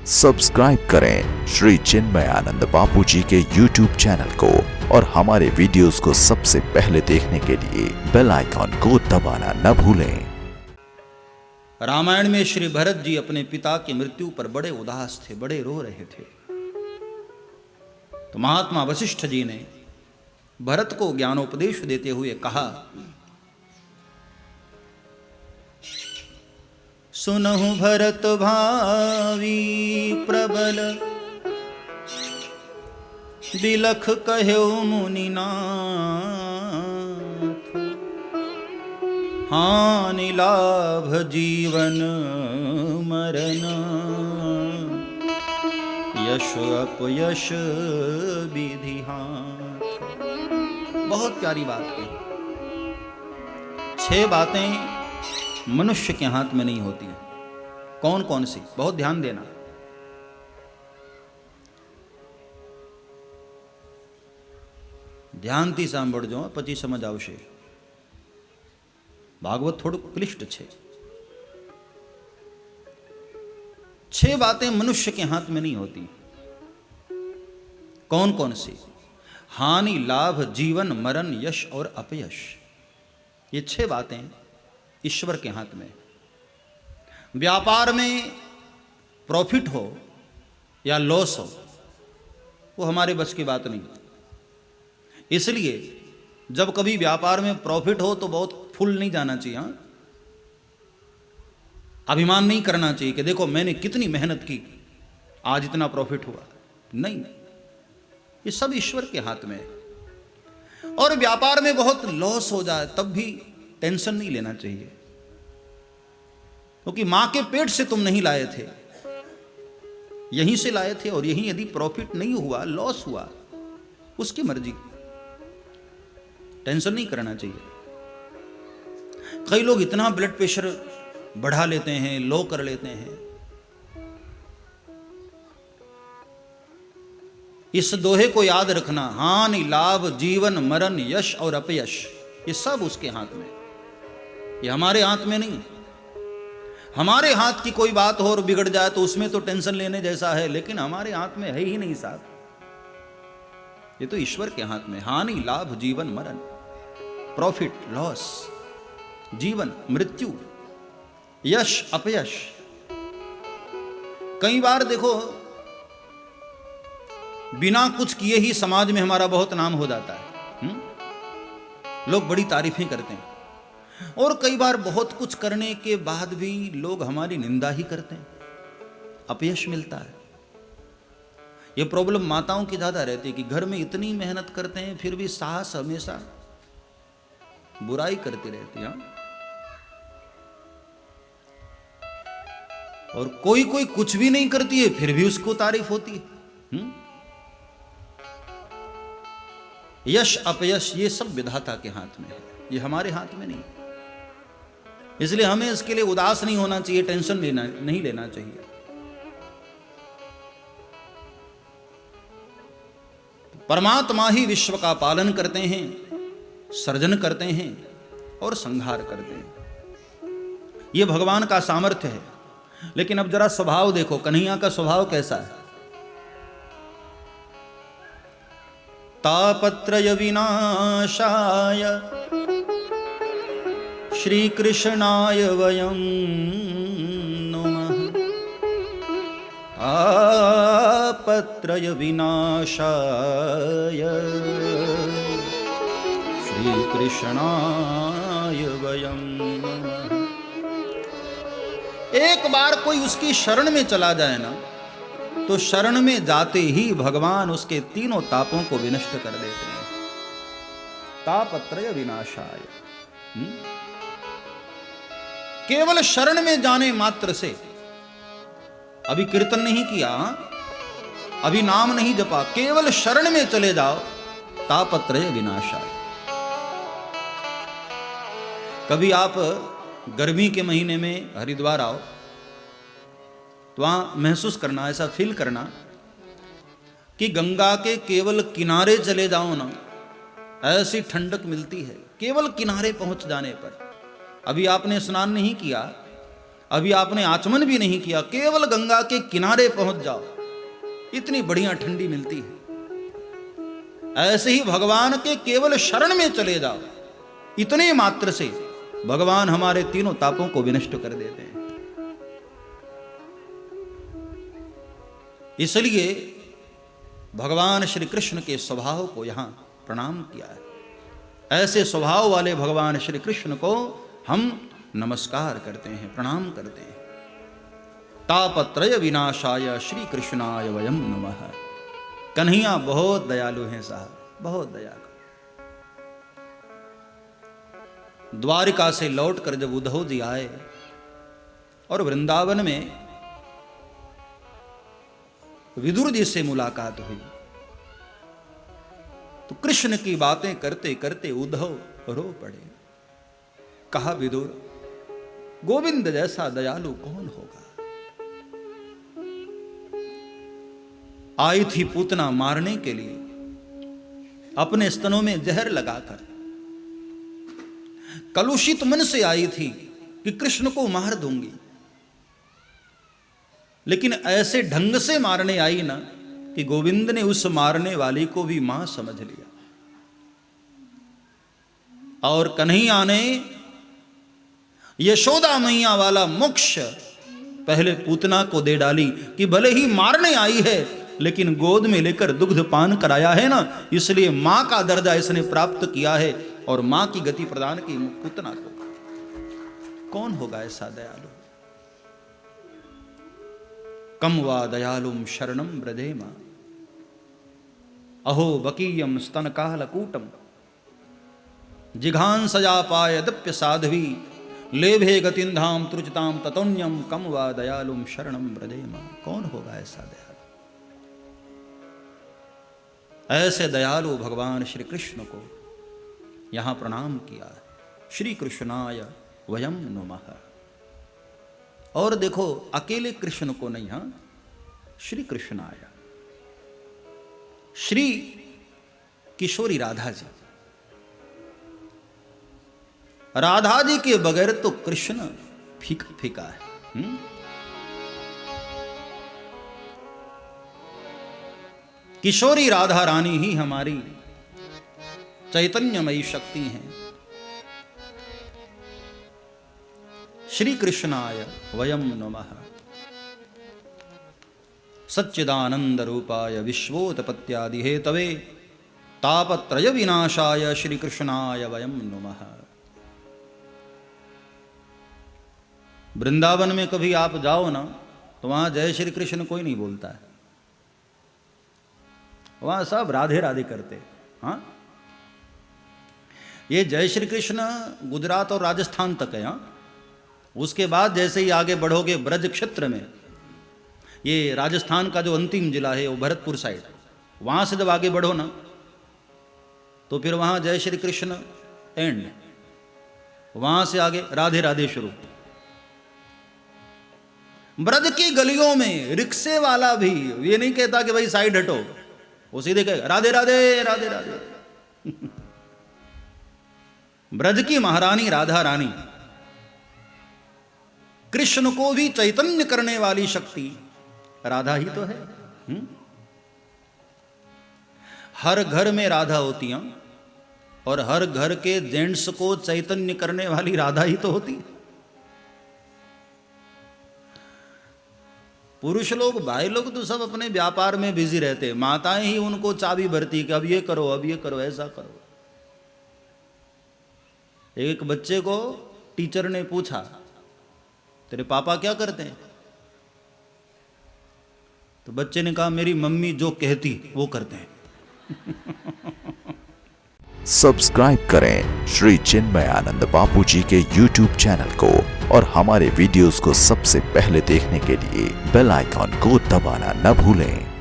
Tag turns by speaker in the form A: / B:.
A: Subscribe करें श्री चिन्मयानंद बापू जी के YouTube channel को और हमारे वीडियोस को सबसे पहले देखने के लिए बेल आइकॉन को दबाना न भूलें।
B: रामायण में श्री भरत जी अपने पिता की मृत्यु पर बड़े उदास थे, बड़े रो रहे थे। तो महात्मा वशिष्ठ जी ने भरत को ज्ञानोपदेश देते हुए कहा, सुनहु भरत भावी प्रबल, बिलख कह्यो मुनिनाथ, हानि लाभ जीवन मरण, यश अपयश विधि हाथ। बहुत प्यारी बात कही। 6 बातें मनुष्य के हाथ में नहीं होती। कौन कौन सी? बहुत ध्यान देना। ધ્યાનથી સાંભળજો પછી સમજ આવશે। ભાગવત થોડું ક્લિષ્ટ છે। 6 बातें मनुष्य के हाथ में नहीं होती। कौन कौन सी? हानि लाभ जीवन मरण यश और अपयश। ये 6 बातें ईश्वर के हाथ में। व्यापार में प्रॉफिट हो या लॉस हो, वो हमारे बस की बात नहीं। इसलिए जब कभी व्यापार में प्रॉफिट हो तो बहुत फुल नहीं जाना चाहिए। हाँ, अभिमान नहीं करना चाहिए कि देखो मैंने कितनी मेहनत की, आज इतना प्रॉफिट हुआ। नहीं, ये सब ईश्वर के हाथ में है। और व्यापार में बहुत लॉस हो जाए तब भी टेंशन नहीं लेना चाहिए, क्योंकि मां के पेट से तुम नहीं लाए थे, यहीं से लाए थे। और यहीं यदि प्रॉफिट नहीं हुआ, लॉस हुआ, उसकी मर्जी, टेंशन नहीं करना चाहिए। कई लोग इतना ब्लड प्रेशर बढ़ा लेते हैं, लो कर लेते हैं। इस दोहे को याद रखना, हानि लाभ जीवन मरण यश और अपयश, ये सब उसके हाथ में। ये हमारे हाथ में नहीं। हमारे हाथ की कोई बात हो और बिगड़ जाए तो उसमें तो टेंशन लेने जैसा है, लेकिन हमारे हाथ में है ही नहीं साहब। ये तो ईश्वर के हाथ में। हानि लाभ जीवन मरण, प्रॉफिट लॉस, जीवन मृत्यु, यश अपयश। कई बार देखो बिना कुछ किए ही समाज में हमारा बहुत नाम हो जाता है। लोग बड़ी तारीफें करते हैं। और कई बार बहुत कुछ करने के बाद भी लोग हमारी निंदा ही करते हैं, अपयश मिलता है। यह प्रॉब्लम माताओं की ज्यादा रहती है कि घर में इतनी मेहनत करते हैं फिर भी सास हमेशा बुराई करती रहती है। और कोई कोई कुछ भी नहीं करती है फिर भी उसको तारीफ होती है। यश अपयश ये सब विधाता के हाथ में है, ये हमारे हाथ में नहीं। इसलिए हमें इसके लिए उदास नहीं होना चाहिए, टेंशन नहीं लेना चाहिए। परमात्मा ही विश्व का पालन करते हैं, सर्जन करते हैं और संहार करते हैं। यह भगवान का सामर्थ्य है। लेकिन अब जरा स्वभाव देखो, कन्हैया का स्वभाव कैसा है। तापत्रय विनाशाय श्री कृष्णाय वयं नुमः। तापत्रय विनाशाय श्री कृष्णाय वयं नमः। एक बार कोई उसकी शरण में चला जाए ना, तो शरण में जाते ही भगवान उसके तीनों तापों को विनष्ट कर देते हैं। तापत्रय विनाशाय। केवल शरण में जाने मात्र से, अभी कीर्तन नहीं किया, अभी नाम नहीं जपा, केवल शरण में चले जाओ, तापत्रय विनाशाय। कभी आप गर्मी के महीने में हरिद्वार आओ तो वहां महसूस करना, ऐसा फील करना कि गंगा के केवल किनारे चले जाओ ना, ऐसी ठंडक मिलती है केवल किनारे पहुंच जाने पर। अभी आपने स्नान नहीं किया, अभी आपने आचमन भी नहीं किया, केवल गंगा के किनारे पहुंच जाओ, इतनी बढ़िया ठंडी मिलती है। ऐसे ही भगवान के केवल शरण में चले जाओ, इतने मात्र से भगवान हमारे तीनों तापों को विनष्ट कर देते हैं। इसलिए भगवान श्री कृष्ण के स्वभाव को यहां प्रणाम किया है। ऐसे स्वभाव वाले भगवान श्री कृष्ण को हम नमस्कार करते हैं, प्रणाम करते हैं। तापत्रय विनाशाय श्री कृष्णाय वयम नमः। कन्हैया बहुत दयालु हैं साहब, बहुत दयालु। द्वारिका से लौटकर जब उद्धव जी आए और वृंदावन में विदुर जी से मुलाकात हुई, तो कृष्ण की बातें करते करते उद्धव रो पड़े। कहा, विदुर, गोविंद जैसा दयालु कौन होगा। आई थी पूतना मारने के लिए, अपने स्तनों में जहर लगाकर, कलुषित मन से आई थी कि कृष्ण को मार दूंगी, लेकिन ऐसे ढंग से मारने आई ना कि गोविंद ने उस मारने वाली को भी मां समझ लिया। और कन्हैया ने यशोदा मैया वाला मोक्ष पहले पूतना को दे डाली कि भले ही मारने आई है लेकिन गोद में लेकर दुग्ध पान कराया है ना, इसलिए मां का दर्जा इसने प्राप्त किया है और मां की गति प्रदान की पूतना को। कौन होगा ऐसा दयालु। कम वा दयालुम शरणम ब्रजेम, अहो बकीयम स्तन कालकूटम, जिघांसया पाय दप्य साध्वी, लेभे गतिन्धाम त्रुजताम ततोन्यम, कम वा दयालुम शरणम ब्रजेम। कौन होगा ऐसा दयालु। ऐसे दयालु भगवान श्री कृष्ण को यहां प्रणाम किया। श्री कृष्णाय वयम नमः। और देखो, अकेले कृष्ण को नहीं, हां, श्री कृष्णाय, श्री किशोरी राधा जी। राधा जी के बगैर तो कृष्ण फीका फीका है। किशोरी राधा रानी ही हमारी चैतन्यमयी शक्ति हैं। श्री कृष्णाय वयम नमः। सच्चिदानंद रूपाय विश्वोत्पत्त्यादि हेतवे, तापत्रय विनाशाय श्री कृष्णाय वयम नमः। वृंदावन में कभी आप जाओ ना तो वहां जय श्री कृष्ण कोई नहीं बोलता है, वहां सब राधे राधे करते। हाँ, ये जय श्री कृष्ण गुजरात और राजस्थान तक है। हाँ, उसके बाद जैसे ही आगे बढ़ोगे ब्रज क्षेत्र में, ये राजस्थान का जो अंतिम जिला है वो भरतपुर साइड, वहां से जब आगे बढ़ो ना तो फिर वहां जय श्री कृष्ण एंड, वहां से आगे राधे राधे शुरू। ब्रज की गलियों में रिक्शे वाला भी ये नहीं कहता कि भाई साइड हटो, वो सीधे कहे राधे राधे राधे राधे। ब्रज की महारानी राधा रानी, कृष्ण को भी चैतन्य करने वाली शक्ति राधा ही तो है। हर घर में राधा होती है और हर घर के जेंट्स को चैतन्य करने वाली राधा ही तो होती है। पुरुष लोग, भाई लोग तो सब अपने व्यापार में बिजी रहते, माताएं ही उनको चाबी भरती कि अब ये करो, अब ये करो, ऐसा करो। एक बच्चे को टीचर ने पूछा, तेरे पापा क्या करते हैं? तो बच्चे ने कहा, मेरी मम्मी जो कहती वो करते हैं।
A: सब्सक्राइब करें श्री चिन्मयानंद बापू जी के YouTube चैनल को और हमारे वीडियोस को सबसे पहले देखने के लिए बेल आइकॉन को दबाना न भूलें।